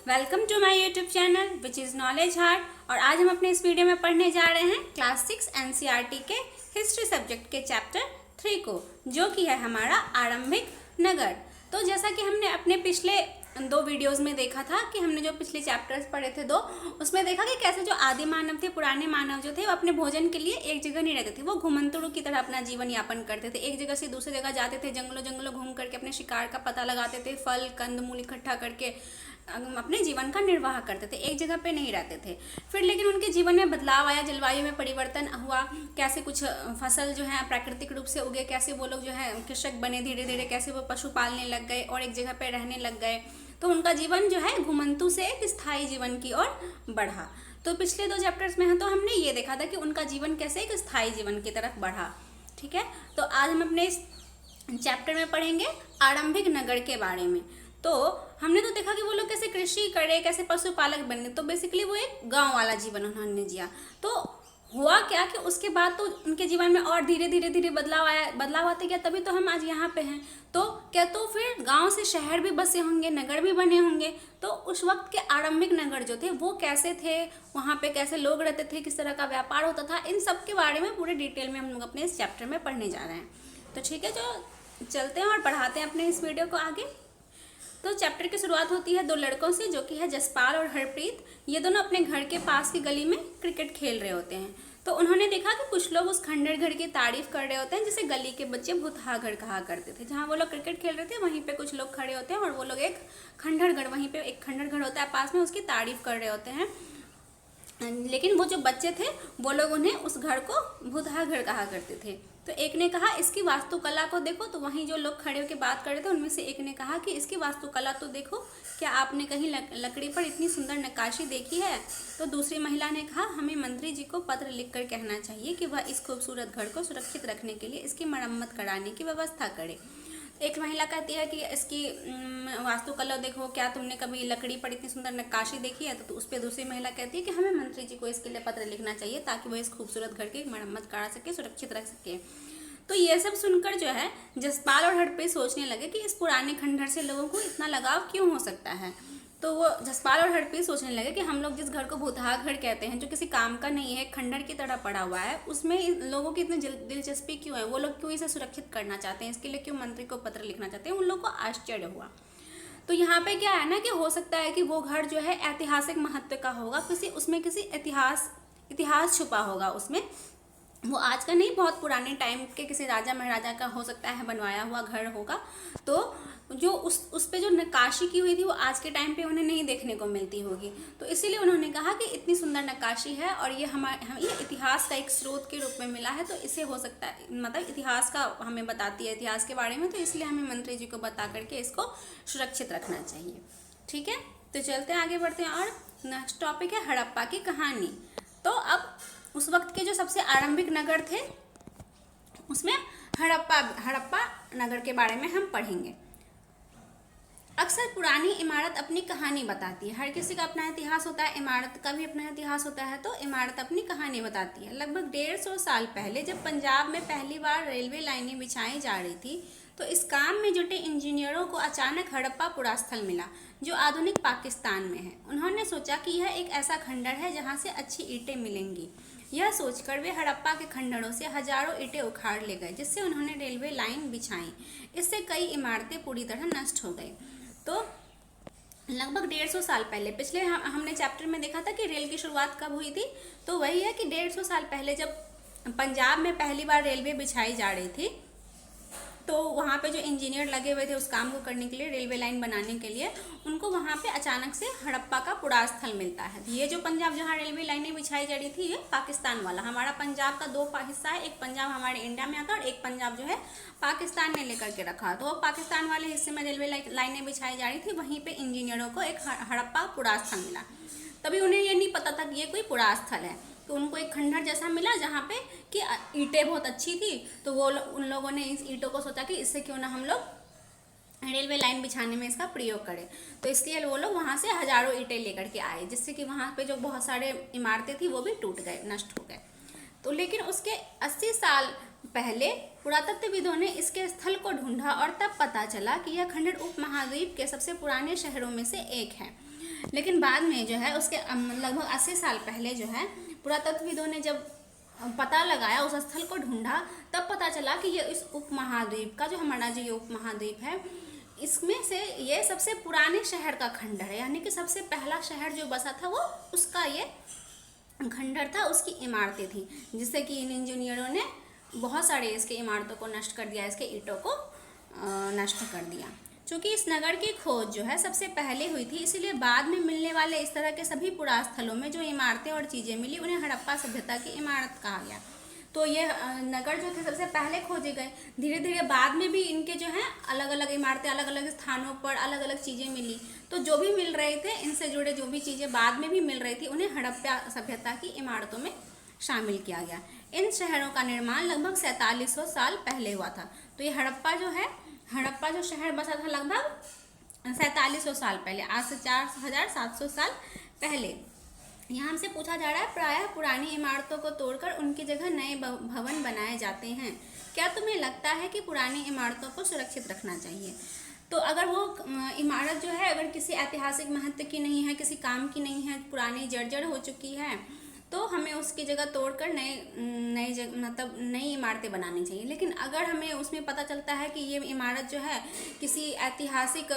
Welcome to my YouTube channel which is knowledge heart. और आज हम अपने इस वीडियो में पढ़ने जा रहे हैं क्लास 6 एनसीईआरटी के हिस्ट्री सब्जेक्ट के चैप्टर 3 को, जो कि है हमारा आरंभिक नगर। तो जैसा कि हमने अपने पिछले 2 वीडियोस में देखा था कि हमने जो पिछले चैप्टर्स पढ़े थे 2, उसमें देखा कि कैसे जो आदि मानव थे, पुराने मानव जो थे, वो अपने भोजन के लिए एक जगह नहीं रहते थे। वो घुमंतुड़ों की तरह अपना जीवन यापन करते थे, एक जगह से दूसरी जगह जाते थे, जंगलों जंगलों घूम करके अपने शिकार का पता लगाते थे, फल कंद मूल इकट्ठा करके अपने जीवन का निर्वाह करते थे, एक जगह पे नहीं रहते थे। फिर लेकिन उनके जीवन में बदलाव आया, जलवायु में परिवर्तन हुआ, कैसे कुछ फसल जो है प्राकृतिक रूप से उगे, कैसे वो लोग जो है कृषक बने धीरे धीरे, कैसे वो पशु पालने लग गए और एक जगह पे रहने लग गए। तो उनका जीवन जो है घुमंतु से एक स्थायी जीवन की ओर बढ़ा। तो पिछले 2 चैप्टर्स में तो हमने ये देखा था कि उनका जीवन कैसे एक स्थायी जीवन की तरफ बढ़ा। ठीक है, तो आज हम अपने इस चैप्टर में पढ़ेंगे आरंभिक नगर के बारे में। तो हमने तो देखा कि वो लोग कैसे कृषि करे, कैसे पशुपालक बने। तो बेसिकली वो एक गांव वाला जीवन उन्होंने जिया। तो हुआ क्या कि उसके बाद तो उनके जीवन में और धीरे धीरे बदलाव आया, बदलाव आते गया, तभी तो हम आज यहाँ पे हैं। तो क्या तो फिर गांव से शहर भी बसे होंगे, नगर भी बने होंगे। तो उस वक्त के आरंभिक नगर जो थे वो कैसे थे, वहाँ पे कैसे लोग रहते थे, किस तरह का व्यापार होता था, इन सब के बारे में पूरे डिटेल में हम लोग अपने इस चैप्टर में पढ़ने जा रहे हैं। तो ठीक है, जो चलते हैं और पढ़ाते हैं अपने इस वीडियो को आगे। तो चैप्टर की शुरुआत होती है 2 लड़कों से, जो कि है जसपाल और हरप्रीत। ये दोनों अपने घर के पास की गली में क्रिकेट खेल रहे होते हैं। तो उन्होंने देखा कि कुछ लोग उस खंडर घर की तारीफ कर रहे होते हैं, जिसे गली के बच्चे भूतहा घर कहा करते थे। जहाँ वो लोग क्रिकेट खेल रहे थे वहीं पे कुछ लोग खड़े होते हैं और वो लोग एक खंडर घर, वहीं पे एक खंडर घर होता है पास में, उसकी तारीफ कर रहे होते हैं। लेकिन वो जो बच्चे थे वो लोग उन्हें उस घर को भूतहा घर कहा करते थे। तो एक ने कहा इसकी वास्तुकला को देखो। तो वहीं जो लोग खड़े होकर बात कर रहे थे उनमें से एक ने कहा कि इसकी वास्तुकला तो देखो, क्या आपने कहीं लकड़ी पर इतनी सुंदर नक्काशी देखी है? तो दूसरी महिला ने कहा हमें मंत्री जी को पत्र लिखकर कहना चाहिए कि वह इस खूबसूरत घर को सुरक्षित रखने के लिए इसकी मरम्मत कराने की व्यवस्था करे। एक महिला कहती है कि इसकी वास्तुकला देखो, क्या तुमने कभी लकड़ी पर इतनी सुंदर नक्काशी देखी है? तो उस पर दूसरी महिला कहती है कि हमें मंत्री जी को इसके लिए पत्र लिखना चाहिए ताकि वह इस खूबसूरत घर की मरम्मत करा सके, सुरक्षित रख सके। तो ये सब सुनकर जो है जसपाल और हरप्रीत सोचने लगे कि इस पुराने खंडहर से लोगों को इतना लगाव क्यों हो सकता है। तो वो जसपाल और हरप्रीत सोचने लगे कि हम लोग जिस घर को भूतहा घर कहते हैं, जो किसी काम का नहीं है, खंडहर की तरह पड़ा हुआ है, उसमें लोगों की इतनी दिलचस्पी क्यों है, वो लोग क्यों इसे सुरक्षित करना चाहते हैं, इसके लिए क्यों मंत्री को पत्र लिखना चाहते हैं। उन लोग को आश्चर्य हुआ। तो यहाँ पे क्या है ना कि हो सकता है कि वो घर जो है ऐतिहासिक महत्व का होगा, उसमें किसी इतिहास छुपा होगा उसमें। वो आज का नहीं, बहुत पुराने टाइम के किसी राजा महाराजा का हो सकता है बनवाया हुआ घर होगा। तो जो उस पे जो नक्काशी की हुई थी वो आज के टाइम पे उन्हें नहीं देखने को मिलती होगी। तो इसीलिए उन्होंने कहा कि इतनी सुंदर नक्काशी है और ये ये इतिहास का एक स्रोत के रूप में मिला है, तो इसे हो सकता है, मतलब इतिहास का हमें बताती है, इतिहास के बारे में। तो इसलिए हमें मंत्री जी को बता करके इसको सुरक्षित रखना चाहिए। ठीक है, तो चलते हैं, आगे बढ़ते हैं। और नेक्स्ट टॉपिक है हड़प्पा की कहानी। तो अब उस वक्त के जो सबसे आरंभिक नगर थे उसमें हड़प्पा नगर के बारे में हम पढ़ेंगे। अक्सर पुरानी इमारत अपनी कहानी बताती है। हर किसी का अपना इतिहास होता है, इमारत का भी अपना इतिहास होता है। तो इमारत अपनी कहानी बताती है। लगभग 150 साल पहले जब पंजाब में पहली बार रेलवे लाइनें बिछाई जा रही थी, तो इस काम में जुटे इंजीनियरों को अचानक हड़प्पा पुरास्थल मिला, जो आधुनिक पाकिस्तान में है। उन्होंने सोचा कि यह एक ऐसा खंडर है जहाँ से अच्छी ईंटें मिलेंगी। यह सोचकर वे हड़प्पा के खंडरों से हजारों ईंटें उखाड़ ले गए, जिससे उन्होंने रेलवे लाइन बिछाई। इससे कई इमारतें पूरी तरह नष्ट हो गई। तो लगभग 150 साल पहले, पिछले हमने चैप्टर में देखा था कि रेल की शुरुआत कब हुई थी। तो वही है कि 150 साल पहले जब पंजाब में पहली बार रेलवे बिछाई जा रही थी, तो वहाँ पे जो इंजीनियर लगे हुए थे उस काम को करने के लिए, रेलवे लाइन बनाने के लिए, उनको वहाँ पे अचानक से हड़प्पा का पुरास्थल मिलता है। ये जो पंजाब जहाँ रेलवे लाइनें बिछाई जा रही थी, ये पाकिस्तान वाला, हमारा पंजाब का 2 हिस्सा है। एक पंजाब हमारे इंडिया में आता है और एक पंजाब जो है पाकिस्तान ने लेकर के रखा। तो वो पाकिस्तान वाले हिस्से में रेलवे लाइनें बिछाई जा रही थी, वहीं पर इंजीनियरों को एक हड़प्पा पुरास्थल मिला। तभी उन्हें ये नहीं पता था कि ये कोई पुरास्थल है। तो उनको एक खंडहर जैसा मिला जहाँ पे कि ईंटें बहुत अच्छी थी। तो वो उन लोगों ने इस ईंटों को सोचा कि इससे क्यों ना हम लोग रेलवे लाइन बिछाने में इसका प्रयोग करें। तो इसलिए वो लोग वहाँ से हजारों ईंटें लेकर के आए, जिससे कि वहाँ पे जो बहुत सारे इमारतें थी वो भी टूट गए, नष्ट हो गए। तो लेकिन उसके 80 साल पहले पुरातत्वविदों ने इसके स्थल को ढूंढा और तब पता चला कि यह खंडहर उपमहाद्वीप के सबसे पुराने शहरों में से एक है। लेकिन बाद में जो है उसके लगभग 80 साल पहले जो है पुरातत्वविदों ने जब पता लगाया, उस स्थल को ढूंढा, तब पता चला कि ये इस उपमहाद्वीप का, जो हमारा जो ये उपमहाद्वीप है, इसमें से ये सबसे पुराने शहर का खंडर है। यानी कि सबसे पहला शहर जो बसा था वो उसका ये खंडर था, उसकी इमारतें थी, जिससे कि इन इंजीनियरों ने बहुत सारे इसके इमारतों को नष्ट कर दिया, इसके ईंटों को नष्ट कर दिया। चूँकि इस नगर की खोज जो है सबसे पहले हुई थी, इसीलिए बाद में मिलने वाले इस तरह के सभी पुरास्थलों में जो इमारतें और चीज़ें मिली उन्हें हड़प्पा सभ्यता की इमारत कहा गया। तो ये नगर जो थे सबसे पहले खोजे गए। धीरे धीरे बाद में भी इनके जो हैं अलग अलग इमारतें, अलग अलग स्थानों पर अलग अलग चीज़ें मिली। तो जो भी मिल रहे थे, इनसे जुड़े जो भी चीज़ें बाद में भी मिल रही थी, उन्हें हड़प्पा सभ्यता की इमारतों में शामिल किया गया। इन शहरों का निर्माण लगभग 4700 साल पहले हुआ था। तो ये हड़प्पा जो शहर बसा था लगभग 4700 साल पहले, आज से 4700 साल पहले। यहाँ हमसे पूछा जा रहा है, प्रायः पुरानी इमारतों को तोड़कर उनकी जगह नए भवन बनाए जाते हैं। क्या तुम्हें लगता है कि पुरानी इमारतों को सुरक्षित रखना चाहिए? तो अगर वो इमारत जो है अगर किसी ऐतिहासिक महत्व की नहीं है, किसी काम की नहीं है, पुरानी जर्जर हो चुकी है, तो हमें उसकी जगह तोड़कर नई इमारतें बनानी चाहिए। लेकिन अगर हमें उसमें पता चलता है कि ये इमारत जो है किसी ऐतिहासिक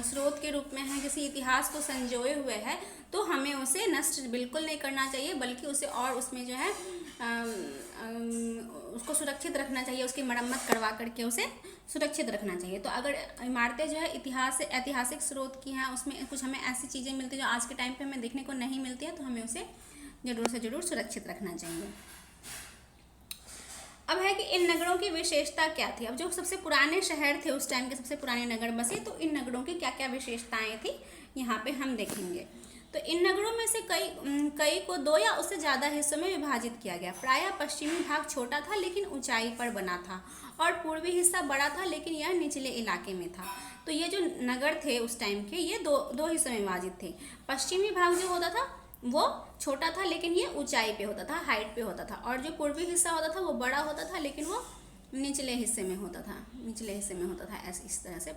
स्रोत के रूप में है, किसी इतिहास को संजोए हुए है, तो हमें उसे नष्ट बिल्कुल नहीं करना चाहिए, बल्कि उसे और उसमें जो है उसको सुरक्षित रखना चाहिए, उसकी मरम्मत करवा करके उसे सुरक्षित रखना चाहिए। तो अगर इमारतें जो है ऐतिहासिक स्रोत की हैं, उसमें कुछ हमें ऐसी चीज़ें मिलती हैं जो आज के टाइम पे हमें देखने को नहीं मिलती है, तो हमें उसे जरूर से जरूर सुरक्षित रखना चाहिए। अब है कि इन नगरों की विशेषता क्या थी। अब जो सबसे पुराने शहर थे, उस टाइम के सबसे पुराने नगर बसे, तो इन नगरों की क्या क्या विशेषताएं थी यहाँ पे हम देखेंगे। तो इन नगरों में से कई को 2 या उससे ज़्यादा हिस्सों में विभाजित किया गया। प्रायः पश्चिमी भाग छोटा था लेकिन ऊंचाई पर बना था, और पूर्वी हिस्सा बड़ा था लेकिन यह निचले इलाके में था। तो ये जो नगर थे उस टाइम के, ये दो हिस्सों में विभाजित थे। पश्चिमी भाग जो होता था वो छोटा था लेकिन ये ऊंचाई पे होता था, हाइट पे होता था, और जो पूर्वी हिस्सा होता था वो बड़ा होता था लेकिन वो निचले हिस्से में होता था। ऐसे इस तरह से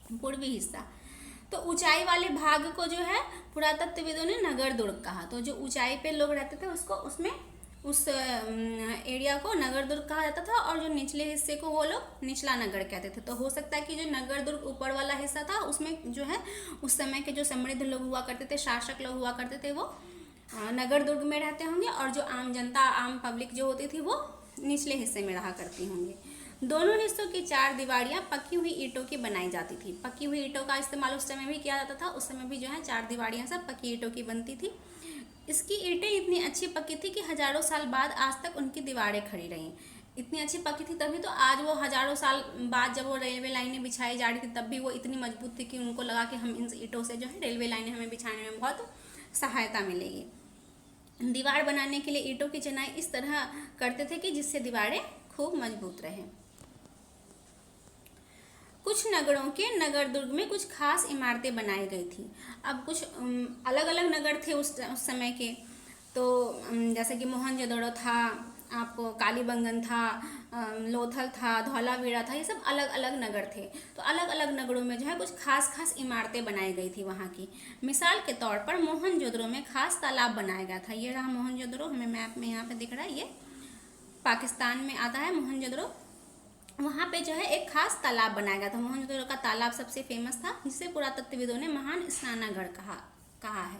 पूर्वी हिस्सा। तो ऊंचाई वाले भाग को जो है पुरातत्वविदों ने नगर दुर्ग कहा। तो जो ऊंचाई पे लोग रहते थे उस एरिया को नगर दुर्ग कहा जाता था, और जो निचले हिस्से को वो लोग निचला नगर कहते थे। तो हो सकता है कि जो नगर दुर्ग ऊपर वाला हिस्सा था, उसमें जो है उस समय के जो समृद्ध लोग हुआ करते थे, शासक लोग हुआ करते थे, वो नगर दुर्ग में रहते होंगे, और जो आम जनता, आम पब्लिक जो होती थी वो निचले हिस्से में रहा करती होंगी। दोनों हिस्सों की 4 दीवारियां पकी हुई ईंटों की बनाई जाती थी। पकी हुई ईंटों का इस्तेमाल उस समय भी किया जाता था। उस समय भी जो है 4 दीवारियां सब पकी ईंटों की बनती थी। इसकी ईंटें इतनी अच्छी पकी थी कि हजारों साल बाद आज तक उनकी दीवारें खड़ी रहीं। इतनी अच्छी पकी थी तभी तो आज वो हजारों साल बाद जब वो रेलवे लाइनें बिछाई जा रही थी, तब भी वो इतनी मजबूत थी कि उनको लगा कि हम इन ईंटों से जो है रेलवे लाइनें हमें बिछाने में बहुत सहायता मिलेगी। दीवार बनाने के लिए ईंटों की चिनाई इस तरह करते थे कि जिससे दीवारें खूब मजबूत रहे। कुछ नगरों के नगर दुर्ग में कुछ खास इमारतें बनाई गई थी। अब कुछ अलग अलग नगर थे उस समय के। तो जैसे कि मोहनजोदड़ो था, आपको कालीबंगन था, लोथल था, धौलावीरा था, ये सब अलग अलग नगर थे। तो अलग अलग नगरों में जो है कुछ खास इमारतें बनाई गई थी वहाँ की। मिसाल के तौर पर मोहनजोदड़ो में खास तालाब बनाया गया था। ये रहा मोहनजोदड़ो, हमें मैप में यहाँ पे दिख रहा है, ये पाकिस्तान में आता है मोहनजोदड़ो। वहाँ पे जो है एक खास तालाब बनाया गया था। मोहनजोदड़ो का तालाब सबसे फेमस था, जिसे पुरातत्वविदों ने महान स्नानागार कहा है।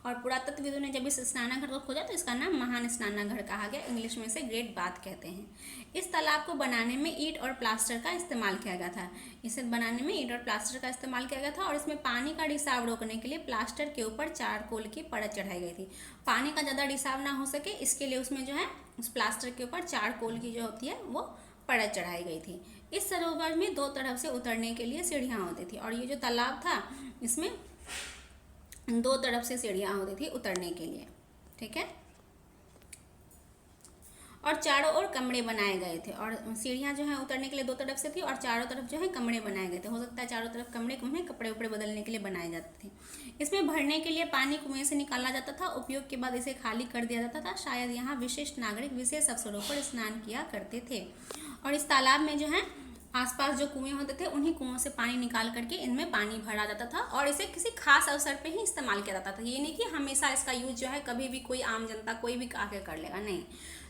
और पुरातत्वविदों ने जब इस स्नानागार को खोजा तो इसका नाम महान स्नानागार कहा गया। इंग्लिश में से ग्रेट बाथ कहते हैं। इस तालाब को बनाने में ईंट और प्लास्टर का इस्तेमाल किया गया था। इसे बनाने में ईंट और प्लास्टर का इस्तेमाल किया गया था, और इसमें पानी का रिसाव रोकने के लिए प्लास्टर के ऊपर चारकोल की परत चढ़ाई गई थी। पानी का ज़्यादा रिसाव ना हो सके, इसके लिए उसमें जो है उस प्लास्टर के ऊपर चारकोल की जो होती है वो परत चढ़ाई गई थी। इस सरोवर में 2 तरफ से उतरने के लिए सीढ़ियाँ होती थी, और ये जो तालाब था इसमें 2 तरफ से सीढ़ियाँ होती थी उतरने के लिए, ठीक है। और चारों ओर कमरे बनाए गए थे, और सीढ़ियाँ जो है उतरने के लिए 2 तरफ से थी, और चारों तरफ जो है कमरे बनाए गए थे। हो सकता है चारों तरफ कमरे में कपड़े उपड़े बदलने के लिए बनाए जाते थे। इसमें भरने के लिए पानी कुएं से निकाला जाता था। उपयोग के बाद इसे खाली कर दिया जाता था। शायद यहाँ विशिष्ट नागरिक विशेष अवसरों पर स्नान किया करते थे। और इस तालाब में जो है आसपास जो कुएं होते थे उन्हीं कुओं से पानी निकाल करके इनमें पानी भरा जाता था और इसे किसी खास अवसर पे ही इस्तेमाल किया जाता था। ये नहीं कि हमेशा इसका यूज जो है कभी भी कोई आम जनता कोई भी आके कर लेगा, नहीं।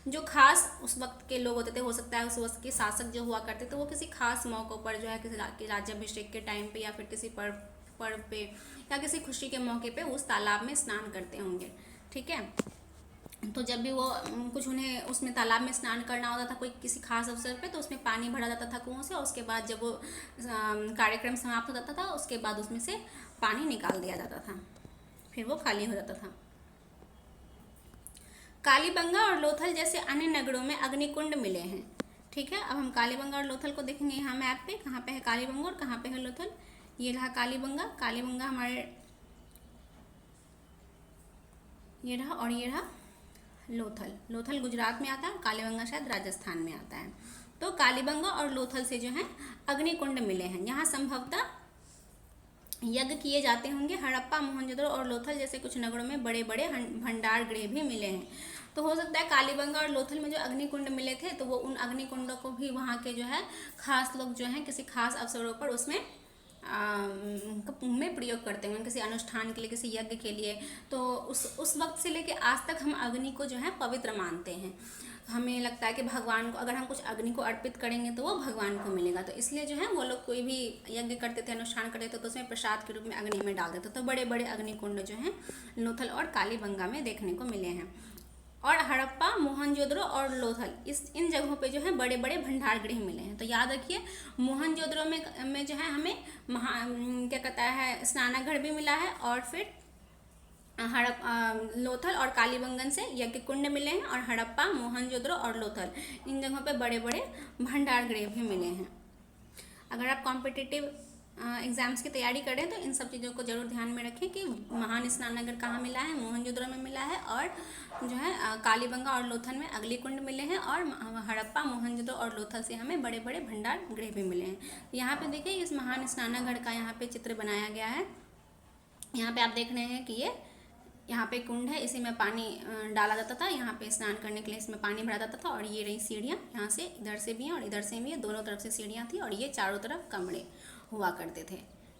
जो खास उस वक्त के लोग होते थे, हो सकता है उस वक्त के शासक जो हुआ करते थे वो किसी खास मौक़ों पर जो है किसी राज्याभिषेक के टाइम पे या फिर किसी पर्व पे या किसी खुशी के मौके पे उस तालाब में स्नान करते होंगे, ठीक है। तो जब भी वो कुछ उन्हें उसमें तालाब में स्नान करना होता था कोई किसी खास अवसर पे, तो उसमें पानी भरा जाता था कुओं से और उसके बाद जब वो कार्यक्रम समाप्त हो जाता था उसके बाद उसमें से पानी निकाल दिया जाता था, फिर वो खाली हो जाता था। कालीबंगा और लोथल जैसे अन्य नगरों में अग्निकुंड मिले हैं, ठीक है। अब हम कालीबंगा और लोथल को देखेंगे यहाँ मैप पे, कहाँ पे है कालीबंगा और कहाँ पे है लोथल। ये रहा कालीबंगा, कालीबंगा हमारे ये रहा, और ये रहा लोथल। लोथल गुजरात में आता है, कालीबंगा शायद राजस्थान में आता है। तो कालीबंगा और लोथल से जो है अग्निकुंड मिले हैं, यहाँ संभवतः यज्ञ किए जाते होंगे। हड़प्पा, मोहनजोदड़ो और लोथल जैसे कुछ नगरों में बड़े बड़े भंडार गृह भी मिले हैं। तो हो सकता है कालीबंगा और लोथल में जो अग्निकुंड मिले थे तो वो उन अग्निकुंडों को भी वहाँ के जो है खास लोग जो हैं किसी खास अवसरों पर उसमें में प्रयोग करते हैं, किसी अनुष्ठान के लिए, किसी यज्ञ के लिए। तो उस वक्त से लेके आज तक हम अग्नि को जो है पवित्र मानते हैं। हमें लगता है कि भगवान को अगर हम कुछ अग्नि को अर्पित करेंगे तो वो भगवान को मिलेगा, तो इसलिए जो है वो लोग कोई भी यज्ञ करते थे, अनुष्ठान करते थे तो उसमें प्रसाद के रूप में अग्नि में डाल देते। तो बड़े बड़े अग्निकुंड जो हैं लोथल और कालीबंगा में देखने को मिले हैं। और हड़प्पा, मोहनजोदड़ो और लोथल इन जगहों पे जो है बड़े बड़े भंडार गृह मिले हैं। तो याद रखिए मोहनजोदड़ो में जो है हमें क्या कहता है स्नानागार भी मिला है, और फिर लोथल और कालीबंगन से यज्ञ कुंड मिले हैं, और हड़प्पा, मोहनजोदड़ो और लोथल इन जगहों पे बड़े बड़े भंडार गृह भी मिले हैं। अगर आप कॉम्पिटिटिव एग्ज़ाम्स की तैयारी करें तो इन सब चीज़ों को जरूर ध्यान में रखें कि महान स्नानागार कहाँ मिला है, मोहनजोदड़ो में मिला है, और जो है कालीबंगा और लोथल में अग्निकुंड मिले हैं, और हड़प्पा, मोहनजोदड़ो और लोथल से हमें बड़े बड़े भंडार गृह भी मिले हैं। यहाँ पे देखिए इस महान स्नानागार का यहाँ पे चित्र बनाया गया है। यहाँ पे आप देख रहे हैं कि ये यहाँ पे कुंड है, इसी में पानी डाला जाता था, यहाँ पे स्नान करने के लिए इसमें पानी भरा जाता था। और ये रही सीढ़ियाँ, यहाँ से इधर से भी हैं और इधर से भी है, दोनों तरफ से सीढ़ियाँ थी, और ये चारों तरफ कमरे हुआ करते थे,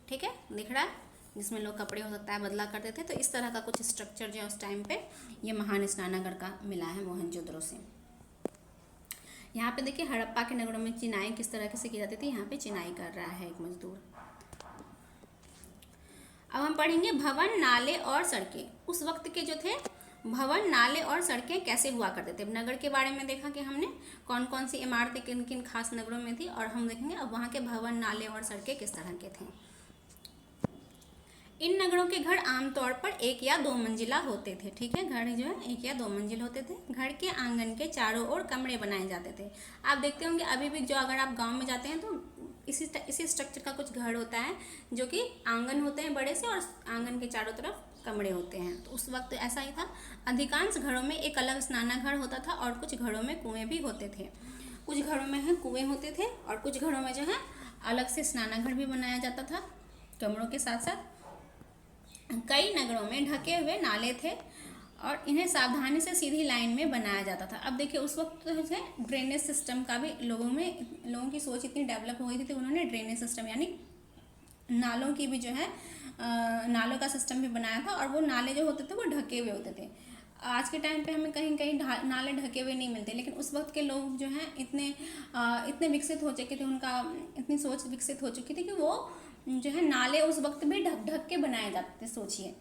ठीक है, दिख रहा है, जिसमें लोग कपड़े हो सकता है बदला करते थे। तो इस तरह का कुछ स्ट्रक्चर जो है उस टाइम पे ये महान स्नानागार का मिला है मोहनजोदड़ो से। यहाँ पे देखिए हड़प्पा के नगरों में चिनाई किस तरह से की जाती थी, यहाँ पे चिनाई कर रहा है एक मजदूर। अब हम पढ़ेंगे भवन, नाले और सड़कें। उस वक्त के जो थे भवन, नाले और सड़कें कैसे हुआ करते थे। नगर के बारे में देखा कि हमने कौन कौन सी इमारतें किन किन खास नगरों में थी, और हम देखेंगे अब वहाँ के भवन, नाले और सड़कें किस तरह के थे। इन नगरों के घर आमतौर पर 1 या 2 मंजिला होते थे, ठीक है, घर जो है 1 या 2 मंजिल होते थे। घर के आंगन के चारों ओर कमरे बनाए जाते थे। आप देखते होंगे अभी भी जो अगर आप गांव में जाते हैं तो इसी स्ट्रक्चर का कुछ घर होता है, जो कि आंगन होते हैं बड़े से और आंगन के चारों तरफ कमरे होते हैं। तो उस वक्त ऐसा ही था। अधिकांश घरों में एक अलग स्नानागार होता था और कुछ घरों में कुएं भी होते थे। कुछ घरों में है कुएं होते थे और कुछ घरों में जो है अलग से स्नानागार भी बनाया जाता था कमरों के साथ साथ। कई नगरों में ढके हुए नाले थे और इन्हें सावधानी से सीधी लाइन में बनाया जाता था। अब देखिए उस वक्त जो है ड्रेनेज सिस्टम का भी लोगों की सोच इतनी डेवलप हो गई थी, उन्होंने ड्रेनेज सिस्टम यानी नालों की भी जो है नालों का सिस्टम भी बनाया था, और वो नाले जो होते थे वो ढके हुए होते थे। आज के टाइम पे हमें कहीं कहीं नाले ढके हुए नहीं मिलते, लेकिन उस वक्त के लोग जो हैं इतने विकसित हो चुके थे, उनका इतनी सोच विकसित हो चुकी थी कि वो जो है नाले उस वक्त भी ढक ढक के बनाए जाते थे, सोचिए।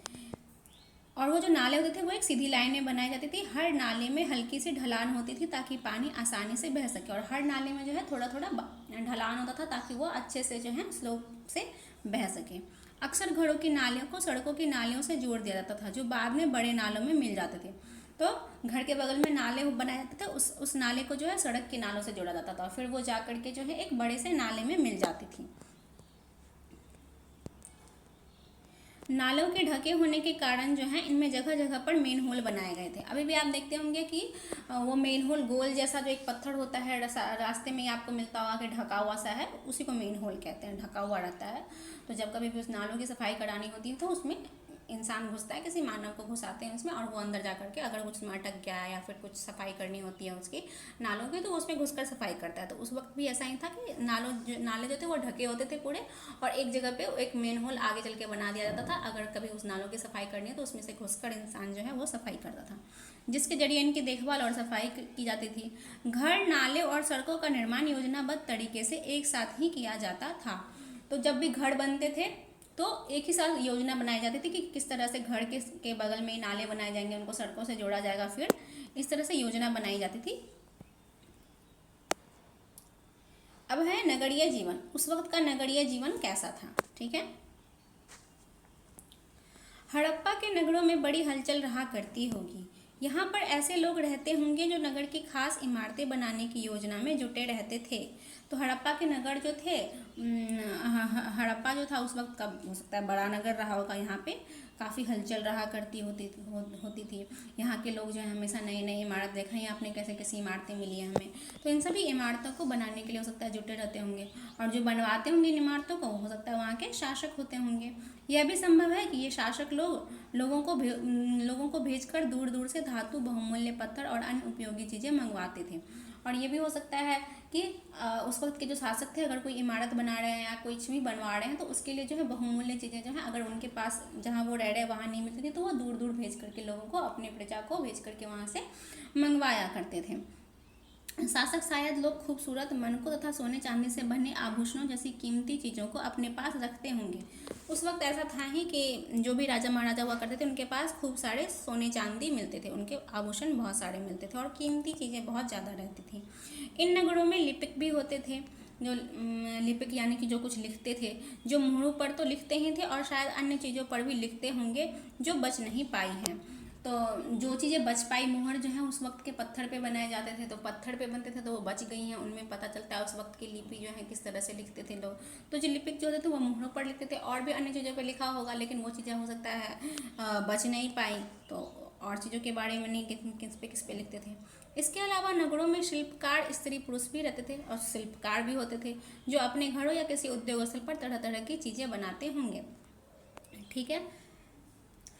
और वो जो नाले होते थे वो एक सीधी लाइन में बनाई जाती थी। हर नाले में हल्की सी ढलान होती थी ताकि पानी आसानी से बह सके, और हर नाले में जो है थोड़ा थोड़ा ढलान होता था ताकि वो अच्छे से जो है स्लोप से बह सके। अक्सर घरों की नालियों को सड़कों की नालियों से जोड़ दिया जाता था, जो बाद में बड़े नालों में मिल जाते थे। तो घर के बगल में नाले बनाए जाते थे, उस नाले को जो है सड़क के नालों से जोड़ा जाता था, फिर वो जा करके जो है एक बड़े से नाले में मिल जाती थी। नालों के ढके होने के कारण जो है इनमें जगह जगह पर मेन होल बनाए गए थे। अभी भी आप देखते होंगे कि वो मेन होल गोल जैसा जो एक पत्थर होता है रास्ते में ही आपको मिलता होगा कि ढका हुआ सा है, उसी को मेन होल कहते हैं, ढका हुआ रहता है। तो जब कभी भी उस नालों की सफाई करानी होती है तो उसमें इंसान घुसता है, किसी मानव को घुसाते हैं उसमें, और वो अंदर जा करके अगर उसमें अटक गया है या फिर कुछ सफाई करनी होती है उसकी नालों की, तो उसमें घुसकर सफाई करता है। तो उस वक्त भी ऐसा ही था कि नाले जो थे वो ढके होते थे पूरे, और एक जगह पे एक मेन होल आगे चल के बना दिया जाता था। अगर कभी उस नालों की सफाई करनी है तो उसमें से घुसकर इंसान जो है वो सफाई करता था, जिसके जरिए इनकी देखभाल और सफाई की जाती थी। घर, नाले और सड़कों का निर्माण योजनाबद्ध तरीके से एक साथ ही किया जाता था। तो जब भी घर बनते थे तो एक ही साथ योजना बनाई जाती थी कि किस तरह से घर के बगल में नाले बनाए जाएंगे, उनको सड़कों से जोड़ा जाएगा, फिर इस तरह से योजना बनाई जाती थी। अब है नगरीय जीवन। उस वक्त का नगरीय जीवन कैसा था, ठीक है। हड़प्पा के नगरों में बड़ी हलचल रहा करती होगी। यहाँ पर ऐसे लोग रहते होंगे जो नगर की खास इमारतें बनाने की योजना में जुटे रहते थे। तो हड़प्पा के नगर जो थे, हड़प्पा जो था उस वक्त का हो सकता है बड़ा नगर रहा होगा। यहाँ पे काफ़ी हलचल रहा करती होती थी। यहाँ के लोग जो है हमेशा नई नई इमारत, देखा ही आपने कैसे कैसी इमारतें मिली है हमें, तो इन सभी इमारतों को बनाने के लिए हो सकता है जुटे रहते होंगे। और जो बनवाते होंगे इन इमारतों को हो सकता है वहाँ के शासक होते होंगे। यह भी संभव है कि ये शासक लोगों को भेजकर दूर दूर से धातु, बहुमूल्य पत्थर और अन्य उपयोगी चीज़ें मंगवाते थे। और ये भी हो सकता है कि उस वक्त के जो शासक थे, अगर कोई इमारत बना रहे हैं या कुछ भी बनवा रहे हैं, तो उसके लिए जो है बहुमूल्य चीज़ें जो है अगर उनके पास जहाँ वो रह रहे वहाँ नहीं मिलती थी, तो वो दूर दूर भेज करके लोगों को, अपने प्रजा को भेज करके वहाँ से मंगवाया करते थे। शासक शायद लोग खूबसूरत मनकों तथा सोने चांदी से बने आभूषणों जैसी कीमती चीज़ों को अपने पास रखते होंगे। उस वक्त ऐसा था ही कि जो भी राजा महाराजा हुआ करते थे उनके पास खूब सारे सोने चांदी मिलते थे, उनके आभूषण बहुत सारे मिलते थे और कीमती चीज़ें बहुत ज़्यादा रहती थी। इन नगरों में लिपिक भी होते थे, जो लिपिक यानी कि जो कुछ लिखते थे, जो मुहरों पर तो लिखते ही थे और शायद अन्य चीज़ों पर भी लिखते होंगे जो बच नहीं पाई हैं। तो जो चीज़ें बच पाई, मुहर जो है उस वक्त के पत्थर पे बनाए जाते थे, तो पत्थर पे बनते थे तो वो बच गई हैं, उनमें पता चलता है उस वक्त की लिपि जो है किस तरह से लिखते थे लोग। तो जो लिपिक जो होते थे वो मुहरों पर लिखते थे, और भी अन्य चीज़ों पे लिखा होगा, लेकिन वो चीज़ें हो सकता है बच नहीं पाई, तो और चीज़ों के बारे में नहीं किस पे लिखते थे। इसके अलावा नगरों में शिल्पकार स्त्री पुरुष भी रहते थे और शिल्पकार भी होते थे, जो अपने घरों या किसी उद्योग स्थल पर तरह तरह की चीज़ें बनाते होंगे, ठीक है।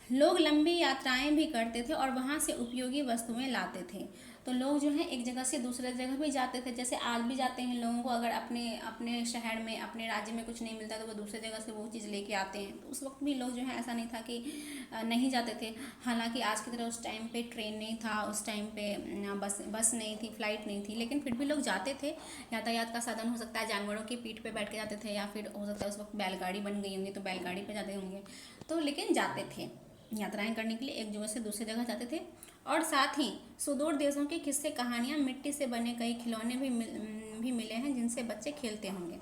लोग लंबी यात्राएं भी करते थे और वहाँ से उपयोगी वस्तुएं लाते थे। तो लोग जो है एक जगह से दूसरे जगह भी जाते थे, जैसे आज भी जाते हैं लोगों को, अगर अपने अपने शहर में, अपने राज्य में कुछ नहीं मिलता तो वो दूसरे जगह से वो चीज़ लेके आते हैं। तो उस वक्त भी लोग जो है ऐसा नहीं था कि नहीं जाते थे। हालांकि आज की तरह उस टाइम पे ट्रेन नहीं था, उस टाइम पे बस नहीं थी, फ्लाइट नहीं थी, लेकिन फिर भी लोग जाते थे। यातायात का साधन हो सकता है जानवरों की पीठ पे बैठ के जाते थे, या फिर हो सकता है उस वक्त बैलगाड़ी बन गई होंगी तो बैलगाड़ी पे जाते होंगे, तो लेकिन जाते थे, यात्राएं करने के लिए एक जगह से दूसरी जगह जाते थे। और साथ ही सुदूर देशों के किस्से, कहानियाँ, मिट्टी से बने कई खिलौने भी मिले हैं जिनसे बच्चे खेलते होंगे।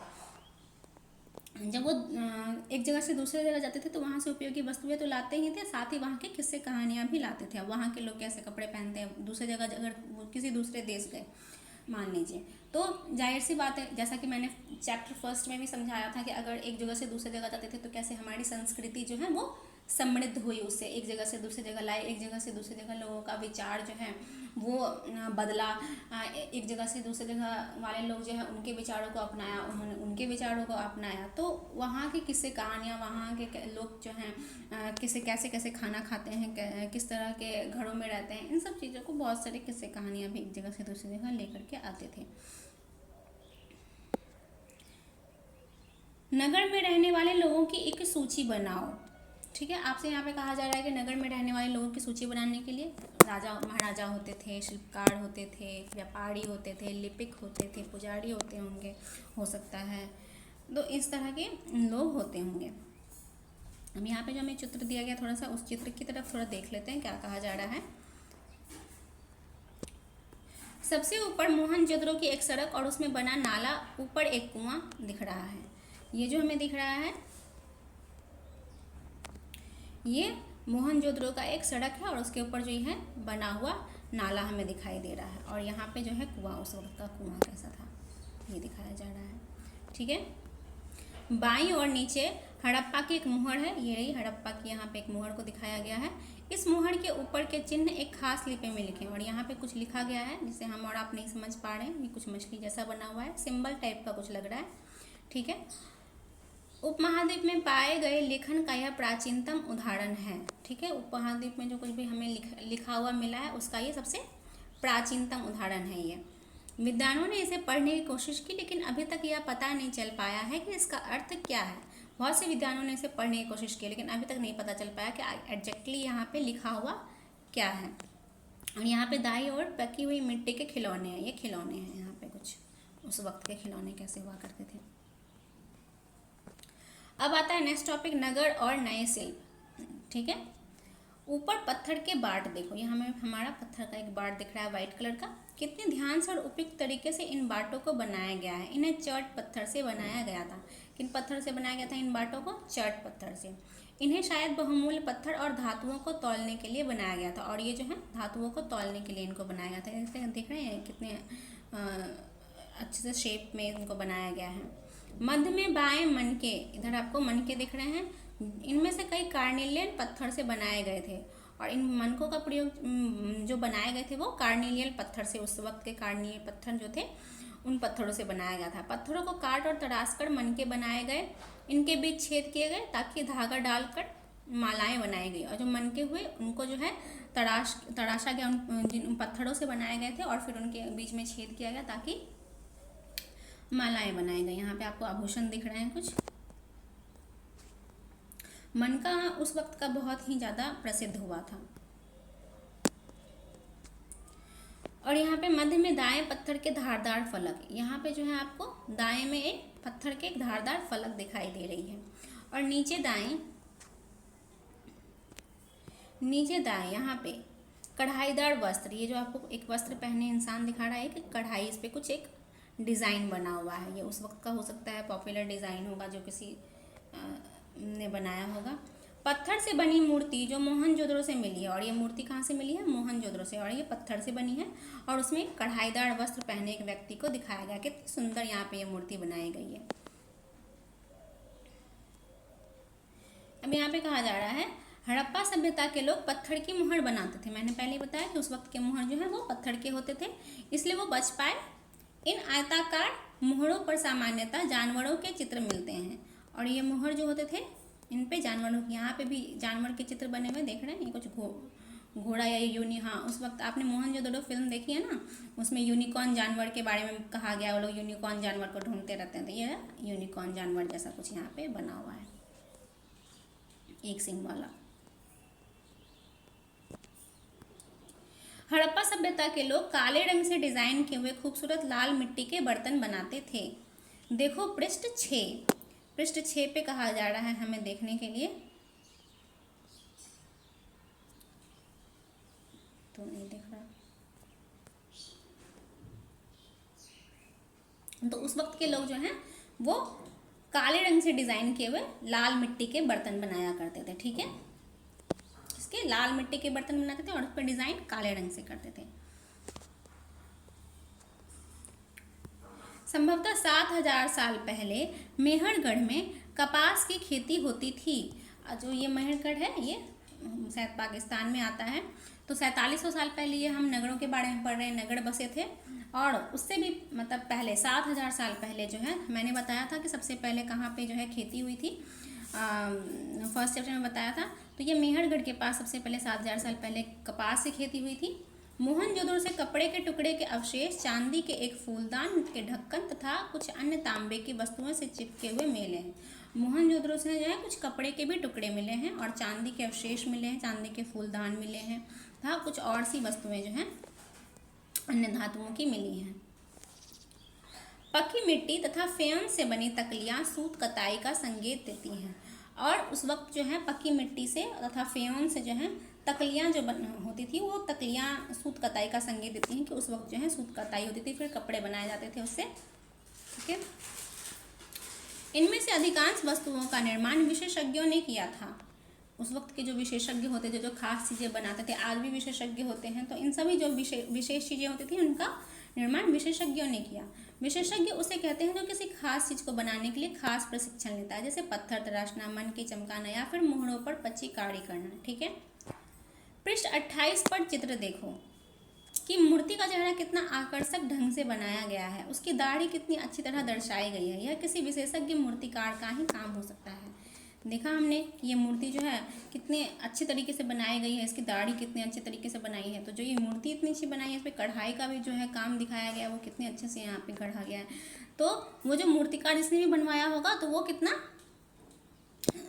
जब वो एक जगह से दूसरी जगह जाते थे तो वहाँ से उपयोगी वस्तुएं तो लाते ही थे, साथ ही वहाँ के किस्से कहानियाँ भी लाते थे। अब वहाँ के लोग कैसे कपड़े पहनते हैं, दूसरी जगह अगर किसी दूसरे देश गए मान लीजिए, तो जाहिर सी बात है, जैसा कि मैंने चैप्टर फर्स्ट में भी समझाया था कि अगर एक जगह से दूसरी जगह जाते थे तो कैसे हमारी संस्कृति जो है वो समृद्ध हुई, उससे एक जगह से दूसरी जगह लाए, एक जगह से दूसरी जगह लोगों का विचार जो है वो बदला, एक जगह से दूसरी जगह वाले लोग जो है उनके विचारों को अपनाया, उन्होंने उनके विचारों को अपनाया। तो वहाँ के किस्से कहानियाँ, वहाँ के लोग जो हैं किसे कैसे कैसे खाना खाते हैं, किस तरह के घरों में रहते हैं, इन सब चीज़ों को बहुत सारे किस्से कहानियाँ भी एक जगह से दूसरी जगह लेकर के आते थे। नगर में रहने वाले लोगों की एक सूची बनाओ, ठीक है। आपसे यहाँ पे कहा जा रहा है कि नगर में रहने वाले लोगों की सूची बनाने के लिए राजा महाराजा होते थे, शिल्पकार होते थे, व्यापारी होते थे, लिपिक होते थे, पुजारी होते होंगे, हो सकता है, तो इस तरह के लोग होते होंगे। अब यहाँ पे जो हमें चित्र दिया गया, थोड़ा सा उस चित्र की तरफ थोड़ा देख लेते हैं क्या कहा जा रहा है। सबसे ऊपर मोहनजोदड़ो की एक सड़क और उसमें बना नाला, ऊपर एक कुआं दिख रहा है। ये जो हमें दिख रहा है ये मोहनजोदड़ो का एक सड़क है और उसके ऊपर जो है बना हुआ नाला हमें दिखाई दे रहा है, और यहाँ पे जो है कुआं, उस वक्त का कुआं कैसा था ये दिखाया जा रहा है, ठीक है। बाईं और नीचे हड़प्पा की एक मुहर है, ये रही हड़प्पा की, यहाँ पे एक मुहर को दिखाया गया है। इस मुहर के ऊपर के चिन्ह एक खास लिपि में लिखे, और यहाँ पे कुछ लिखा गया है जिसे हम और आप नहीं समझ पा रहे हैं। ये कुछ मछली जैसा बना हुआ है, सिंबल टाइप का कुछ लग रहा है, ठीक है। उपमहाद्वीप में पाए गए लेखन का यह प्राचीनतम उदाहरण है। ठीक है, उपमहाद्वीप में जो कुछ भी हमें लिखा हुआ मिला है उसका ये सबसे प्राचीनतम उदाहरण है ये। विद्वानों ने इसे पढ़ने की कोशिश की, लेकिन अभी तक यह पता नहीं चल पाया है कि इसका अर्थ क्या है। बहुत से विद्वानों ने इसे पढ़ने की कोशिश की, लेकिन अभी तक नहीं पता चल पाया कि एग्जैक्टली यहाँ पे लिखा हुआ क्या है। और यहाँ पे दाईं ओर पकी हुई मिट्टी के खिलौने हैं, ये खिलौने हैं यहाँ पे कुछ उस वक्त के खिलौने कैसे हुआ करते थे। अब आता है नेक्स्ट टॉपिक, नगर और नए शिल्प। ठीक है, ऊपर पत्थर के बाट देखो, ये हमें हमारा पत्थर का एक बाट दिख रहा है वाइट कलर का। कितने ध्यान से और उपयुक्त तरीके से इन बाटों को बनाया गया है। इन्हें चर्ट पत्थर से बनाया गया था। किन पत्थर से बनाया गया था इन बाटों को? चर्ट पत्थर से। इन्हें शायद बहुमूल्य पत्थर और धातुओं को तौलने के लिए बनाया गया था, और ये जो है धातुओं को तौलने के लिए इनको बनाया गया था। जैसे देख रहे हैं कितने अच्छे से शेप में इनको बनाया गया है। मध्य में बाएं मनके, इधर आपको मनके दिख रहे हैं, इनमें से कई कार्नेलियन पत्थर से बनाए गए थे, और इन मनकों का प्रयोग जो बनाए गए थे वो कार्नेलियन पत्थर से, उस वक्त के कार्नेलियन पत्थर जो थे उन पत्थरों से बनाया गया था। पत्थरों को काट और तराश कर मनके बनाए गए, इनके बीच छेद किए गए ताकि धागा डालकर मालाएं बनाई गई, और जो मनके हुए उनको जो है तराशा गया, उन पत्थरों से बनाए गए थे, और फिर उनके बीच में छेद किया गया ताकि मालाएं बनाई गई। यहाँ पे आपको आभूषण दिख रहे हैं कुछ। मनका उस वक्त का बहुत ही ज़्यादा प्रसिद्ध हुआ था। और यहाँ पे मध्य में दाएं पत्थर के धारदार फलक, यहाँ पे जो है आपको दाएं में एक पत्थर के एक धारदार फलक दिखाई दे रही है, और नीचे दाएं यहाँ पे कढ़ाईदार वस्त्र, ये जो आपको एक वस्त्र पहने इंसान दिखा रहा है कि कढ़ाई, इस पे कुछ एक डिज़ाइन बना हुआ है। ये उस वक्त का हो सकता है, पॉपुलर डिज़ाइन होगा जो किसी ने बनाया होगा। पत्थर से बनी मूर्ति जो मोहनजोदड़ो से मिली है, और ये मूर्ति कहाँ से मिली है? मोहनजोदड़ो से, और ये पत्थर से बनी है, और उसमें कढ़ाईदार वस्त्र पहने एक व्यक्ति को दिखाया गया। कितनी सुंदर यहाँ पे ये मूर्ति बनाई गई है। अब यहाँ पे कहा जा रहा है हड़प्पा सभ्यता के लोग पत्थर की मुहर बनाते थे। मैंने पहले बताया कि उस वक्त के मुहर जो है वो पत्थर के होते थे, इसलिए वो बच पाए। इन आयताकार मुहरों पर सामान्यतः जानवरों के चित्र मिलते हैं, और ये मुहर जो होते थे इन पे जानवरों, यहाँ पे भी जानवर के चित्र बने हुए देख रहे हैं। ये कुछ घोड़ा या हाँ, उस वक्त आपने मोहनजोदड़ो फिल्म देखी है ना, उसमें यूनिकॉर्न जानवर के बारे में कहा गया, वो लोग यूनिकॉर्न जानवर को ढूंढते रहते हैं, तो ये यूनिकॉर्न जानवर जैसा कुछ यहाँ पे बना हुआ है, एक सिंग वाला। हड़प्पा सभ्यता के लोग काले रंग से डिजाइन किए हुए खूबसूरत लाल मिट्टी के बर्तन बनाते थे। देखो पृष्ठ 6, पृष्ठ 6 पे कहा जा रहा है हमें देखने के लिए, तो नहीं दिख रहा। तो उस वक्त के लोग जो हैं वो काले रंग से डिजाइन किए हुए लाल मिट्टी के बर्तन बनाया करते थे। ठीक है, इसके लाल मिट्टी के बर्तन बनाते थे और उस पर डिजाइन काले रंग से करते थे। संभवतः 7000 साल पहले मेहरगढ़ में कपास की खेती होती थी। जो ये मेहरगढ़ है ये शायद पाकिस्तान में आता है। तो 4700 साल पहले, ये हम नगरों के बारे में पढ़ रहे हैं, नगर बसे थे, और उससे भी मतलब पहले 7000 साल पहले जो है मैंने बताया था कि सबसे पहले कहाँ पे जो है खेती हुई थी, फर्स्ट चैप्टर में बताया था। तो ये मेहरगढ़ के पास सबसे पहले 7000 साल पहले कपास से खेती हुई थी। मोहनजोदड़ो से कपड़े के टुकड़े के अवशेष, चांदी के एक फूलदान के ढक्कन तथा कुछ अन्य तांबे की वस्तुओं से चिपके हुए मिले हैं। मोहनजोदड़ो से जो है कुछ कपड़े के भी टुकड़े मिले हैं, और चांदी के अवशेष मिले हैं, चांदी के फूलदान मिले हैं, तथा कुछ और सी वस्तुएं जो हैं अन्य धातुओं की मिली हैं। पकी मिट्टी तथा फेन से बनी तकलियाँ सूत कताई का संकेत देती हैं, और उस वक्त जो है पक्की मिट्टी से तथा फेन से जो है तकलियाँ जो होती थी, वो तकलियाँ सूत कताई का संकेत देती हैं कि उस वक्त जो है सूत कताई होती थी, फिर कपड़े बनाए जाते थे उससे। ठीक है, इनमें से अधिकांश वस्तुओं का निर्माण विशेषज्ञों ने किया था। उस वक्त के जो विशेषज्ञ होते थे, जो खास चीज़ें बनाते थे, आज भी विशेषज्ञ होते हैं, तो इन सभी जो विशेष चीज़ें होती थी उनका निर्माण विशेषज्ञों ने किया। विशेषज्ञ उसे कहते हैं जो किसी खास चीज़ को बनाने के लिए खास प्रशिक्षण लेता है, जैसे पत्थर तराशना, मन की चमकाना, या फिर मोहरों पर पच्चीकारी करना। ठीक है, पृष्ठ 28 पर चित्र देखो। कि मूर्ति का चेहरा कितना आकर्षक ढंग से बनाया गया है, उसकी दाढ़ी कितनी अच्छी तरह दर्शाई गई है। यह किसी विशेषज्ञ मूर्तिकार का ही काम हो सकता है। देखा हमने कि ये मूर्ति जो है कितने अच्छे तरीके से बनाई गई है, इसकी दाढ़ी कितने अच्छे तरीके से बनाई है। तो जो ये मूर्ति इतनी अच्छी बनाई है, इस पर कढ़ाई का भी जो है काम दिखाया गया है, वो कितने अच्छे से यहाँ पे गढ़ा गया है। तो वो जो मूर्तिकार जिसने भी बनवाया होगा तो वो कितना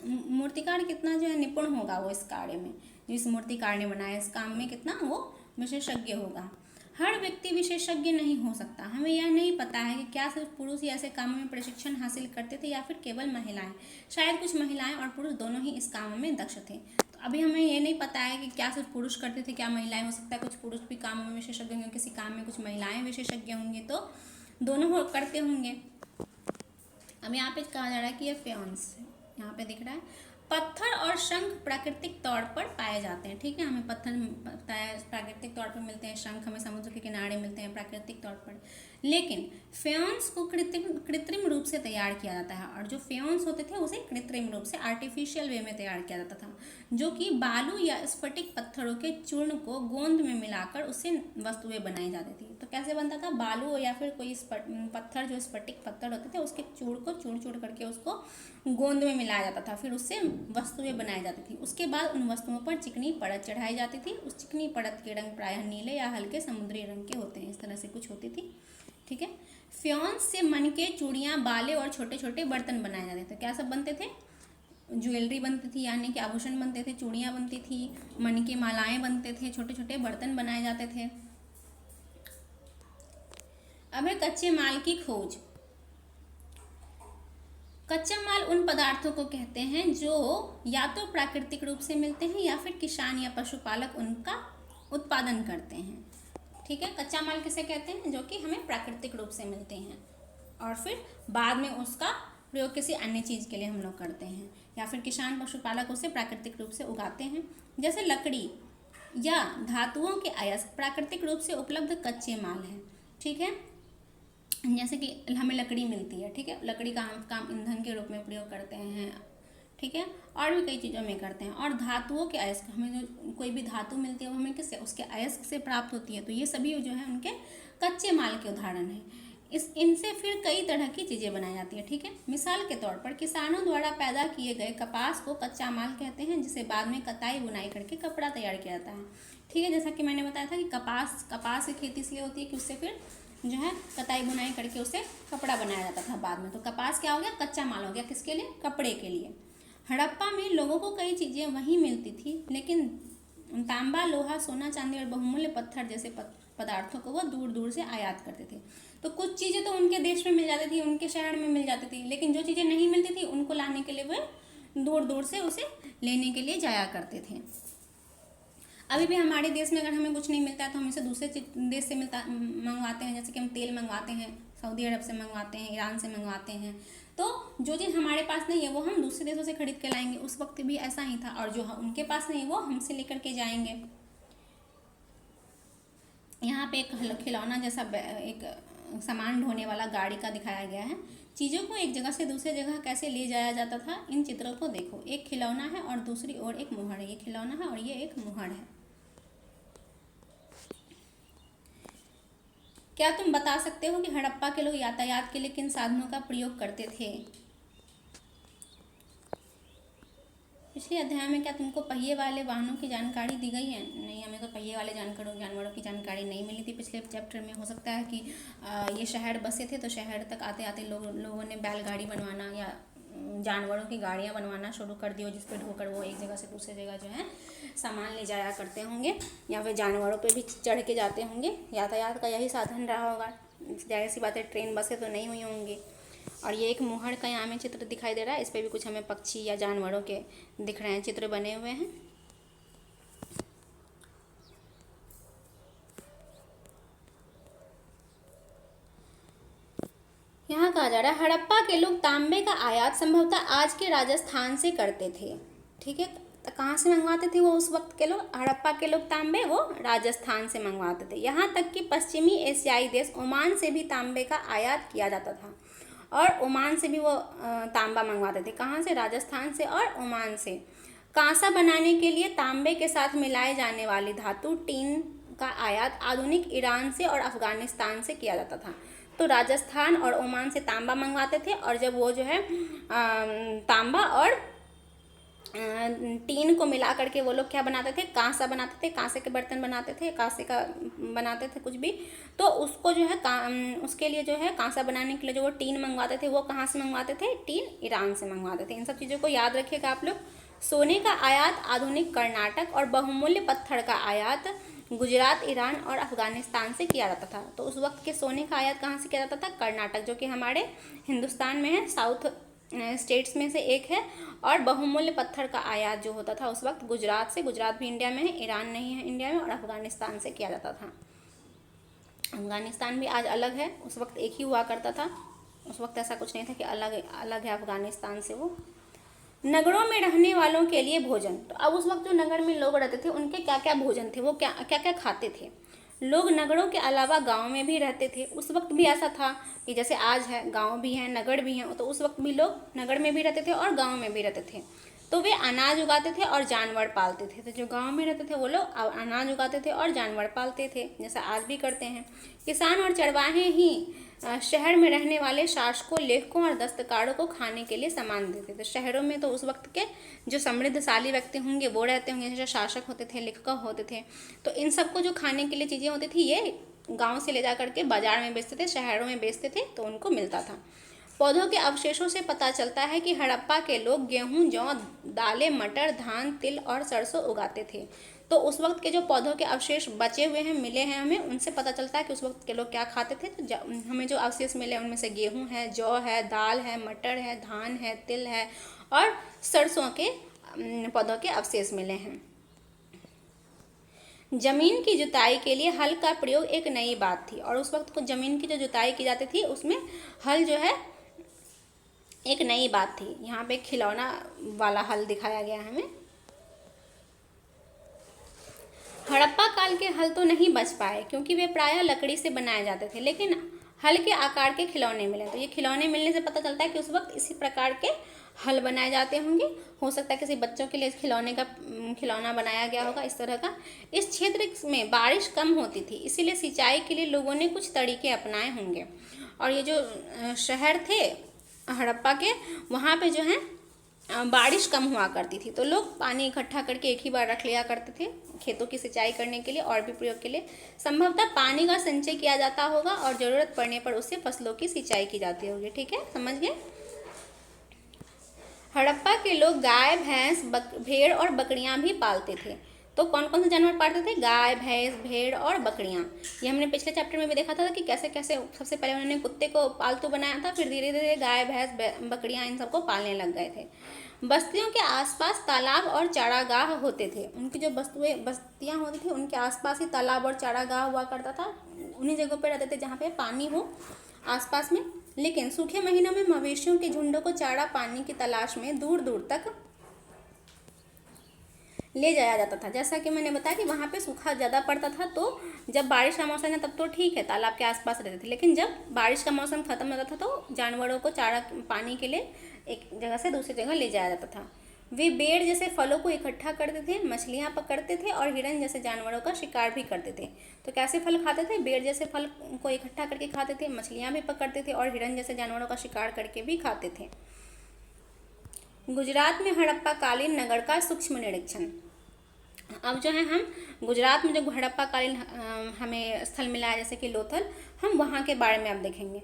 मूर्तिकार कितना जो है निपुण होगा वो इस कार्य में, जिस मूर्तिकार ने बनाया इस काम में कितना वो विशेषज्ञ होगा। हर व्यक्ति विशेषज्ञ नहीं हो सकता। हमें यह नहीं पता है कि क्या सिर्फ पुरुष ही ऐसे कामों में प्रशिक्षण हासिल करते थे या फिर केवल महिलाएं। शायद कुछ महिलाएं और पुरुष दोनों ही इस काम में दक्ष थे। तो अभी हमें ये नहीं पता है कि क्या सिर्फ पुरुष करते थे, क्या महिलाएं, हो सकता है कुछ पुरुष भी कामों में विशेषज्ञ होंगे, किसी काम में कुछ महिलाएं विशेषज्ञ होंगी, तो दोनों करते होंगे। अब यहाँ पे कहा जा रहा है कि ये फेयंस यहाँ पे दिख रहा है, पत्थर और शंख प्राकृतिक तौर पर पाए जाते हैं। ठीक है, हमें पत्थर प्राकृतिक तौर पर मिलते हैं, शंख हमें समुद्र के किनारे मिलते हैं प्राकृतिक तौर पर। लेकिन फेयंस को कृत्रिम रूप से तैयार किया जाता है, और जो फेयंस होते थे उसे कृत्रिम रूप से आर्टिफिशियल वे में तैयार किया जाता था, जो कि बालू या स्फटिक पत्थरों के चूर्ण को गोंद में मिलाकर उससे वस्तुएं बनाई जाती थी। तो कैसे बनता था, बालू या फिर कोई पत्थर, जो स्फटिक पत्थर होते थे, उसके चूड़ को चूड़ करके उसको गोंद में मिलाया जाता था, फिर उससे वस्तुएं बनाई जाती थी। उसके बाद उन वस्तुओं पर चिकनी परत चढ़ाई जाती थी। उस चिकनी परत के रंग प्रायः नीले या हल्के समुद्री रंग के होते हैं। इस तरह से कुछ होती थी। ठीक है, फ्योन्स से मनके, चूड़ियाँ, बाले और छोटे छोटे बर्तन बनाए जाते थे। क्या सब बनते थे, ज्वेलरी बनती थी, यानी कि आभूषण बनते थे, चूड़ियाँ बनती थी, मनके, मालाएं बनते थे, छोटे छोटे बर्तन बनाए जाते थे। अब है कच्चे माल की खोज। कच्चा माल उन पदार्थों को कहते हैं जो या तो प्राकृतिक रूप से मिलते हैं या फिर किसान या पशुपालक उनका उत्पादन करते हैं। ठीक है, कच्चा माल किसे कहते हैं, जो कि हमें प्राकृतिक रूप से मिलते हैं और फिर बाद में उसका प्रयोग किसी अन्य चीज़ के लिए हम लोग करते हैं, या फिर किसान पशुपालक उसे प्राकृतिक रूप से उगाते हैं। जैसे लकड़ी या धातुओं के अयस्क प्राकृतिक रूप से उपलब्ध कच्चे माल हैं। ठीक है, जैसे कि हमें लकड़ी मिलती है। ठीक है, लकड़ी का हम काम ईंधन के रूप में प्रयोग करते हैं। ठीक है, और भी कई चीज़ों में करते हैं। और धातुओं के अयस्क, हमें जो कोई भी धातु मिलती है वो हमें किससे, उसके अयस्क से प्राप्त होती है। तो ये सभी जो है उनके कच्चे माल के उदाहरण हैं। इनसे फिर कई तरह की चीज़ें बनाई जाती है। ठीक है, मिसाल के तौर पर किसानों द्वारा पैदा किए गए कपास को कच्चा माल कहते हैं, जिसे बाद में कताई बुनाई करके कपड़ा तैयार किया जाता है। ठीक है, जैसा कि मैंने बताया था कि कपास की खेती इसलिए होती है कि उससे फिर जो है कताई बुनाई करके उसे कपड़ा बनाया जाता था बाद में। तो कपास क्या हो गया, कच्चा माल हो गया, किसके लिए, कपड़े के लिए। हड़प्पा में लोगों को कई चीज़ें वहीं मिलती थी, लेकिन तांबा, लोहा, सोना, चांदी और बहुमूल्य पत्थर जैसे पदार्थों को वो दूर दूर से आयात करते थे। तो कुछ चीज़ें तो उनके देश में मिल जाती थी, उनके शहर में मिल जाती थी, लेकिन जो चीज़ें नहीं मिलती थी उनको लाने के लिए वे दूर दूर से उसे लेने के लिए जाया करते थे। अभी भी हमारे देश में अगर हमें कुछ नहीं मिलता है तो हम इसे दूसरे देश से मंगवाते हैं। जैसे कि हम तेल मंगवाते हैं, सऊदी अरब से मंगवाते हैं, ईरान से मंगवाते हैं। तो जो चीज़ हमारे पास नहीं है वो हम दूसरे देशों से खरीद के लाएंगे। उस वक्त भी ऐसा ही था, और जो उनके पास नहीं वो हमसे लेकर के जाएंगे। यहाँ पे एक खिलौना जैसा एक सामान ढोने वाला गाड़ी का दिखाया गया है। चीज़ों को एक जगह से दूसरी जगह कैसे ले जाया जाता था, इन चित्रों को देखो। एक खिलौना है और दूसरी ओर एक मुहर है। ये खिलौना है और ये एक मुहर है। क्या तुम बता सकते हो कि हड़प्पा के लोग यातायात के लिए किन साधनों का प्रयोग करते थे? पिछले अध्याय में क्या तुमको पहिए वाले वाहनों की जानकारी दी गई है? नहीं, हमें तो पहिए वाले जानवरों की जानकारी नहीं मिली थी पिछले चैप्टर में। हो सकता है कि ये शहर बसे थे, तो शहर तक आते आते लोगों ने बैलगाड़ी बनवाना या जानवरों की गाड़ियाँ बनवाना शुरू कर दी हो, जिस पर ढोकर वो एक जगह से दूसरी जगह जो है सामान ले जाया करते होंगे, या फिर जानवरों पे भी चढ़ के जाते होंगे। यातायात का यही साधन रहा होगा। जाहिर सी बात है, ट्रेन बसें तो नहीं हुई होंगी। और ये एक मुहर का यहाँ में चित्र दिखाई दे रहा है। इस पर भी कुछ हमें पक्षी या जानवरों के दिख रहे हैं, चित्र बने हुए हैं। यहाँ कहा जा रहा है हड़प्पा के लोग तांबे का आयात संभवतः आज के राजस्थान से करते थे। ठीक है, तो कहाँ से मंगवाते थे वो उस वक्त के लोग? हड़प्पा के लोग तांबे वो राजस्थान से मंगवाते थे। यहाँ तक कि पश्चिमी एशियाई देश ओमान से भी तांबे का आयात किया जाता था, और ओमान से भी वो तांबा मंगवाते थे। कहाँ से? राजस्थान से और ओमान से। कांसा बनाने के लिए तांबे के साथ मिलाए जाने वाली धातु टीन का आयात आधुनिक ईरान से और अफगानिस्तान से किया जाता था। तो राजस्थान और ओमान से तांबा मंगवाते थे, और जब वो जो है तांबा और टीन को मिला करके वो लोग क्या बनाते थे, कांसा बनाते थे, कांसे के बर्तन बनाते थे, कांसे का बनाते थे कुछ भी। तो उसको जो है उसके लिए जो है कांसा बनाने के लिए जो वो टीन मंगवाते थे, वो कहाँ से मंगवाते थे, टीन ईरान से मंगवाते थे। इन सब चीज़ों को याद रखिएगा आप लोग। सोने का आयात आधुनिक कर्नाटक और बहुमूल्य पत्थर का आयात गुजरात, ईरान और अफगानिस्तान से किया जाता था। तो उस वक्त के सोने का आयात कहाँ से किया जाता था, कर्नाटक, जो कि हमारे हिंदुस्तान में है, साउथ स्टेट्स में से एक है। और बहुमूल्य पत्थर का आयात जो होता था उस वक्त गुजरात से, गुजरात भी इंडिया में है, ईरान नहीं है इंडिया में, और अफगानिस्तान से किया जाता था। अफगानिस्तान भी आज अलग है, उस वक्त एक ही हुआ करता था। उस वक्त ऐसा कुछ नहीं था कि अलग अलग है अफगानिस्तान से वो। नगरों में रहने वालों के लिए भोजन। तो अब उस वक्त जो नगर में लोग रहते थे उनके क्या क्या भोजन थे, वो क्या क्या खाते थे। लोग नगरों के अलावा गांव में भी रहते थे। उस वक्त भी ऐसा था कि जैसे आज है, गांव भी हैं, नगर भी हैं, तो उस वक्त भी लोग नगर में भी रहते थे और गांव में भी रहते थे। तो वे अनाज उगाते थे और जानवर पालते थे। तो जो गांव में रहते थे वो लोग अनाज उगाते थे और जानवर पालते थे, जैसा आज भी करते हैं। किसान और चरवाहे ही शहर में रहने वाले शासकों, लेखकों और दस्तकारों को खाने के लिए सामान देते थे। शहरों में तो उस वक्त के जो समृद्धशाली व्यक्ति होंगे वो रहते होंगे, जैसे शासक होते थे, लेखक होते थे। तो इन सबको जो खाने के लिए चीज़ें होती थी ये गांव से ले जा करके बाजार में बेचते थे, शहरों में बेचते थे, तो उनको मिलता था। पौधों के अवशेषों से पता चलता है कि हड़प्पा के लोग गेहूं, जौ, दालें, मटर, धान, तिल और सरसों उगाते थे। तो उस वक्त के जो पौधों के अवशेष बचे हुए हैं, मिले हैं हमें, उनसे पता चलता है कि उस वक्त के लोग क्या खाते थे। तो हमें जो अवशेष मिले उनमें से गेहूं है, जौ है, दाल है, मटर है, धान है, तिल है और सरसों के पौधों के अवशेष मिले हैं। जमीन की जुताई के लिए हल का प्रयोग एक नई बात थी, और उस वक्त को जमीन की जो जुताई की जाती थी उसमें हल जो है एक नई बात थी। यहाँ पे खिलौना वाला हल दिखाया गया है हमें। हड़प्पा काल के हल तो नहीं बच पाए क्योंकि वे प्रायः लकड़ी से बनाए जाते थे, लेकिन हल के आकार के खिलौने मिले। तो ये खिलौने मिलने से पता चलता है कि उस वक्त इसी प्रकार के हल बनाए जाते होंगे। हो सकता है किसी बच्चों के लिए इस खिलौना बनाया गया होगा इस तरह का। इस क्षेत्र में बारिश कम होती थी, इसीलिए सिंचाई के लिए लोगों ने कुछ तरीके अपनाए होंगे। और ये जो शहर थे हड़प्पा के, वहाँ पे जो है बारिश कम हुआ करती थी, तो लोग पानी इकट्ठा करके एक ही बार रख लिया करते थे खेतों की सिंचाई करने के लिए और भी प्रयोग के लिए। संभवतः पानी का संचय किया जाता होगा और ज़रूरत पड़ने पर उससे फसलों की सिंचाई की जाती होगी। ठीक है, समझ गए। हड़प्पा के लोग गाय, भैंस, भेड़ और बकरियां भी पालते थे। तो कौन कौन से जानवर पालते थे, गाय, भैंस, भेड़ और बकरियां। ये हमने पिछले चैप्टर में भी देखा था कि कैसे कैसे सबसे पहले उन्होंने कुत्ते को पालतू बनाया था, फिर धीरे धीरे गाय, भैंस, बकरियां इन सबको पालने लग गए थे। बस्तियों के आसपास तालाब और चारागाह होते थे। उनकी जो बस्तियां होती थी उनके आसपास ही तालाब और चारागाह हुआ करता था। उन्हीं जगहों पर रहते थे जहाँ पे पानी हो आसपास में। लेकिन सूखे महीनों में मवेशियों के झुंडों को चारा पानी की तलाश में दूर दूर तक ले जाया जाता था। जैसा कि मैंने बताया कि वहाँ पे सूखा ज़्यादा पड़ता था, तो जब बारिश का मौसम है तब तो ठीक है, तालाब के आसपास रहते थे, लेकिन जब बारिश का मौसम खत्म होता था तो जानवरों को चारा पानी के लिए एक जगह से दूसरी जगह ले जाया जाता था। वे बेर जैसे फलों को इकट्ठा करते थे, मछलियाँ पकड़ते थे और हिरन जैसे जानवरों का शिकार भी करते थे। तो कैसे फल खाते थे, बेर जैसे फल को इकट्ठा करके खाते थे, मछलियाँ भी पकड़ते थे और हिरन जैसे जानवरों का शिकार करके भी खाते थे। गुजरात में हड़प्पा कालीन नगर का सूक्ष्म निरीक्षण। अब जो है हम गुजरात में जो हड़प्पा कालीन हमें स्थल मिला है जैसे कि लोथल, हम वहाँ के बारे में अब देखेंगे।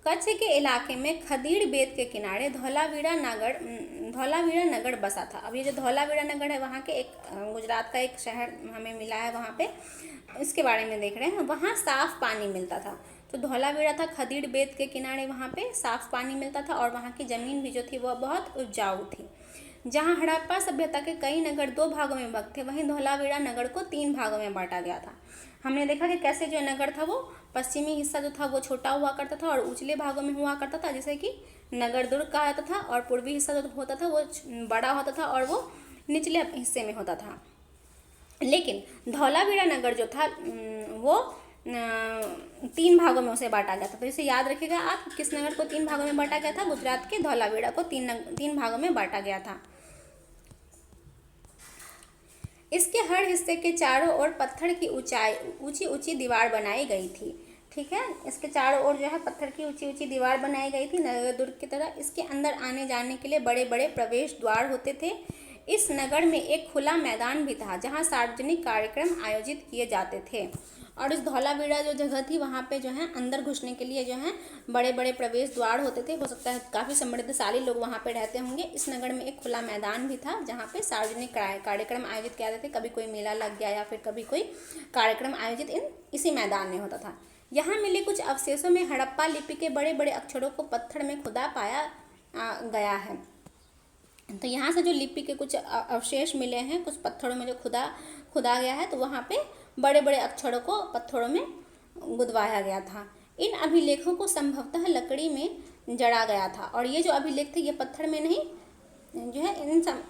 कच्छ के इलाके में खदीड़ बेत के किनारे धौलावीरा नगर बसा था। अब ये जो धौलावीरा नगर है वहाँ के एक गुजरात का एक शहर हमें मिला है, वहाँ पे इसके बारे में देख रहे हैं। वहाँ साफ़ पानी मिलता था। तो धौलावीरा था खदीड़ बेत के किनारे, वहाँ पे साफ़ पानी मिलता था और वहाँ की ज़मीन भी जो थी वह बहुत उपजाऊ थी। जहाँ हड़प्पा सभ्यता के कई नगर 2 भागों में विभक्त थे, वहीं धौलावीरा नगर को 3 भागों में बांटा गया था। हमने देखा कि कैसे जो नगर था वो पश्चिमी हिस्सा जो था वो छोटा हुआ करता था और उछले भागों में हुआ करता था, जैसे कि नगर दुर्ग कहा जाता था, और पूर्वी हिस्सा जो होता था वो बड़ा होता था और वो निचले हिस्से में होता था। लेकिन धौलावीरा नगर जो था वो 3 भागों में उसे बांटा गया था। तो इसे याद रखिएगा आप, किस नगर को 3 भागों में बांटा गया था, गुजरात के धौलावीरा को 3 भागों में बांटा गया था। इसके हर हिस्से के चारों ओर पत्थर की ऊंची ऊंची दीवार बनाई गई थी। ठीक है, इसके चारों ओर जो है पत्थर की ऊंची ऊंची दीवार बनाई गई थी नगर दुर्ग की तरह। इसके अंदर आने जाने के लिए बड़े बड़े प्रवेश द्वार होते थे। इस नगर में एक खुला मैदान भी था जहां सार्वजनिक कार्यक्रम आयोजित किए जाते थे। और इस धौलावीरा जो जगह थी वहाँ पे जो है अंदर घुसने के लिए जो है बड़े बड़े प्रवेश द्वार होते थे। हो सकता है काफ़ी समृद्धशाली लोग वहाँ पे रहते होंगे। इस नगर में एक खुला मैदान भी था जहाँ पे सार्वजनिक कार्यक्रम आयोजित किए जाते थे। कभी कोई मेला लग गया या फिर कभी कोई कार्यक्रम आयोजित इसी मैदान में होता था। यहाँ मिले कुछ अवशेषों में हड़प्पा लिपि के बड़े बड़े अक्षरों को पत्थर में खुदा पाया गया है। तो यहाँ से जो लिपि के कुछ अवशेष मिले हैं, कुछ पत्थरों में जो खुदा गया है, तो वहाँ पे बड़े बड़े अक्षरों को पत्थरों में गुदवाया गया था। इन अभिलेखों को संभवतः लकड़ी में जड़ा गया था। और ये जो अभिलेख थे ये पत्थर में नहीं, जो है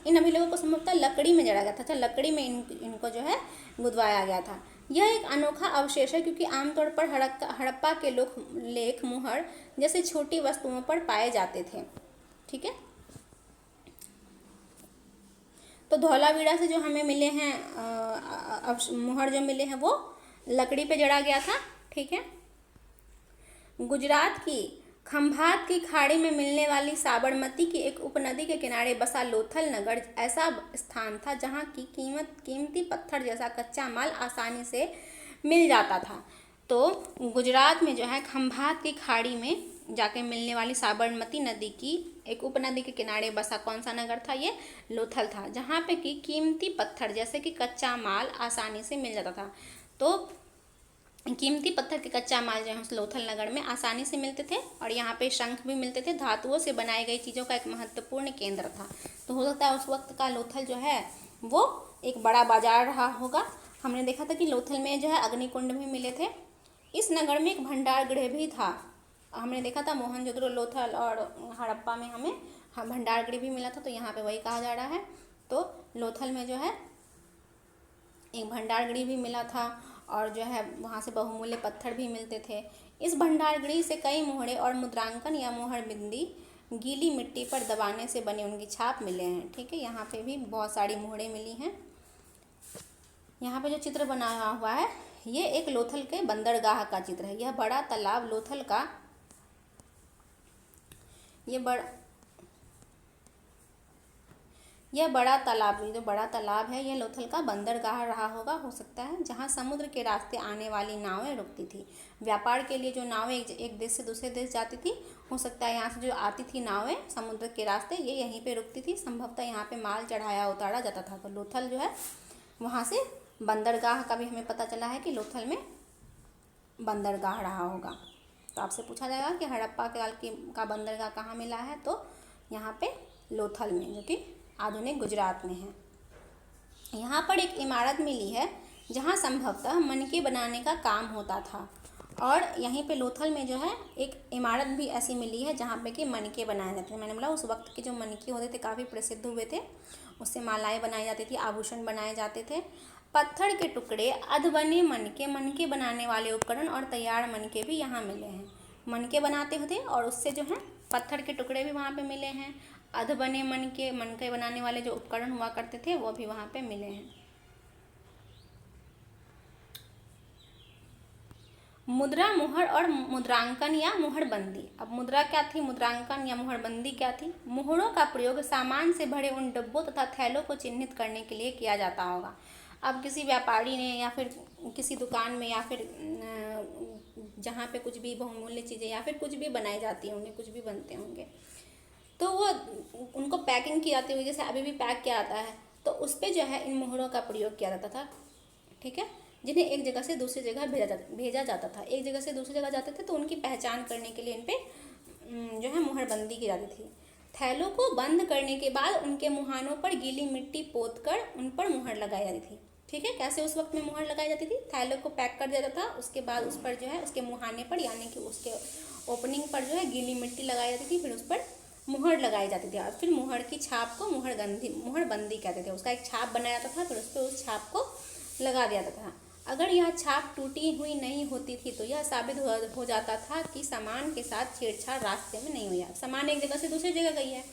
इन अभिलेखों को संभवतः लकड़ी में जड़ा गया था। अच्छा, लकड़ी में इनको जो है गुदवाया गया था। यह एक अनोखा अवशेष है क्योंकि आमतौर पर हड़प्पा के लेख मुहर जैसे छोटी वस्तुओं पर पाए जाते थे। ठीक है, तो धौलावीरा से जो हमें मिले हैं मुहर जो मिले हैं वो लकड़ी पे जड़ा गया था। ठीक है, गुजरात की खंभात की खाड़ी में मिलने वाली साबरमती की एक उपनदी के किनारे बसा लोथल नगर ऐसा स्थान था जहाँ की कीमती पत्थर जैसा कच्चा माल आसानी से मिल जाता था। तो गुजरात में जो है खंभात की खाड़ी में जाके मिलने वाली साबरमती नदी की एक उपनदी के किनारे बसा कौन सा नगर था? ये लोथल था, जहाँ पे कि कीमती पत्थर जैसे कि कच्चा माल आसानी से मिल जाता था। तो कीमती पत्थर के कच्चा माल जो है उस लोथल नगर में आसानी से मिलते थे। और यहाँ पे शंख भी मिलते थे। धातुओं से बनाई गई चीज़ों का एक महत्वपूर्ण केंद्र था। तो हो सकता है उस वक्त का लोथल जो है वो एक बड़ा बाजार रहा होगा। हमने देखा था कि लोथल में जो है अग्निकुंड भी मिले थे। इस नगर में एक भंडार गृह भी था। हमने देखा था मोहनजोदड़ो, लोथल और हड़प्पा में हमें भंडार गृह भी मिला था, तो यहाँ पे वही कहा जा रहा है। तो लोथल में जो है एक भंडार गृह भी मिला था और जो है वहाँ से बहुमूल्य पत्थर भी मिलते थे। इस भंडार गृह से कई मोहरे और मुद्रांकन या मोहर बिंदी गीली मिट्टी पर दबाने से बने उनकी छाप मिले हैं। ठीक है, यहाँ पे भी बहुत सारी मोहरें मिली हैं। यहाँ पे जो चित्र बनाया हुआ है ये एक लोथल के बंदरगाह का चित्र है। यह बड़ा तालाब लोथल का यह बड़ा तालाब, ये जो बड़ा तालाब है यह लोथल का बंदरगाह रहा होगा, हो सकता है, जहाँ समुद्र के रास्ते आने वाली नावें रुकती थी। व्यापार के लिए जो नावें एक देश से दूसरे देश जाती थी, हो सकता है यहाँ से जो आती थी नावें समुद्र के रास्ते ये यहीं पे रुकती थी। संभवतः यहाँ पे माल चढ़ाया उतारा जाता था। तो लोथल जो है वहाँ से बंदरगाह का भी हमें पता चला है कि लोथल में बंदरगाह रहा होगा। तो आपसे पूछा जाएगा कि हड़प्पा काल का बंदरगाह कहाँ मिला है? तो यहाँ पे लोथल में, जो कि आधुनिक गुजरात में है। यहाँ पर एक इमारत मिली है जहाँ संभवतः मनके बनाने का काम होता था। और यहीं पे लोथल में जो है एक इमारत भी ऐसी मिली है जहाँ पे कि मनके बनाए जाते हैं। मैंने बोला उस वक्त के जो मनके होते थे काफ़ी प्रसिद्ध हुए थे, उससे मालाएं बनाई जाती थी, आभूषण बनाए जाते थे। पत्थर के टुकड़े, अधबने मनके बनाने वाले उपकरण और तैयार मनके भी यहाँ मिले हैं। मनके बनाते होते और उससे जो है पत्थर के टुकड़े भी वहाँ पे मिले हैं। अधबने मनके बनाने वाले जो उपकरण हुआ करते थे वो भी वहाँ पे मिले हैं। मुद्रा, मुहर और मुद्रांकन या मुहरबंदी। अब मुद्रा क्या थी, मुद्रांकन या मुहरबंदी क्या थी? मुहरों का प्रयोग सामान से भरे उन डब्बों तथा थैलों को चिन्हित करने के लिए किया जाता होगा। अब किसी व्यापारी ने या फिर किसी दुकान में या फिर जहाँ पे कुछ भी बहुमूल्य चीज़ें या फिर कुछ भी बनाई जाती होंगी, कुछ भी बनते होंगे, तो वो उनको पैकिंग की जाती हुई, जैसे अभी भी पैक किया जाता है, तो उस पर जो है इन मोहरों का प्रयोग किया जाता था। ठीक है, जिन्हें एक जगह से दूसरी जगह भेजा जाता था। एक जगह से दूसरी जगह जाते थे तो उनकी पहचान करने के लिए इन पर जो है मुहरबंदी की जाती थी। थैलों को बंद करने के बाद उनके मुहानों पर गीली मिट्टी पोत कर उन पर मुहर लगाई जाती थी। ठीक है, कैसे उस वक्त में मुहर लगाई जाती थी? थैलों को पैक कर दिया जाता था, उसके बाद उस पर जो है उसके मुहाने पर यानी कि उसके ओपनिंग पर जो है गीली मिट्टी लगाई जाती थी, फिर उस पर मुहर लगाई जाती थी और फिर मुहर की छाप को मुहरबंदी कहते थे। उसका एक छाप बनाया जाता था, फिर उस पर उस छाप को लगा दिया जाता था। अगर यह छाप टूटी हुई नहीं होती थी तो यह साबित हो जाता था कि सामान के साथ छेड़छाड़ रास्ते में नहीं हुई है। सामान एक जगह से दूसरी जगह गई है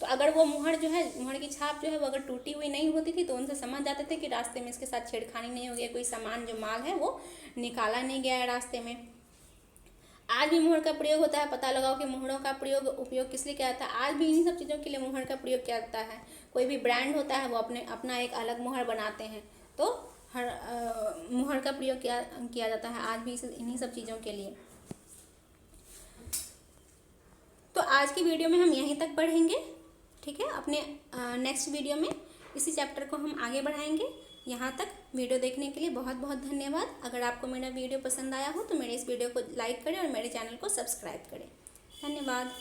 तो अगर वो मुहर जो है, मुहर की छाप जो है वो अगर टूटी हुई नहीं होती थी तो उनसे समझ जाते थे कि रास्ते में इसके साथ छेड़खानी नहीं हो गया, कोई सामान जो माल है वो निकाला नहीं गया है रास्ते में। आज भी मुहर का प्रयोग होता है। पता लगाओ कि मुहरों का उपयोग किस लिए किया जाता है। आज भी इन्हीं सब चीज़ों के लिए मुहर का प्रयोग किया जाता है। कोई भी ब्रांड होता है वो अपना एक अलग मुहर बनाते हैं, तो हर मुहर का प्रयोग किया जाता है आज भी इन्हीं सब चीज़ों के लिए। तो आज की वीडियो में हम यहीं तक पढ़ेंगे, ठीक है। अपने नेक्स्ट वीडियो में इसी चैप्टर को हम आगे बढ़ाएंगे। यहाँ तक वीडियो देखने के लिए बहुत बहुत धन्यवाद। अगर आपको मेरा वीडियो पसंद आया हो तो मेरे इस वीडियो को लाइक करें और मेरे चैनल को सब्सक्राइब करें। धन्यवाद।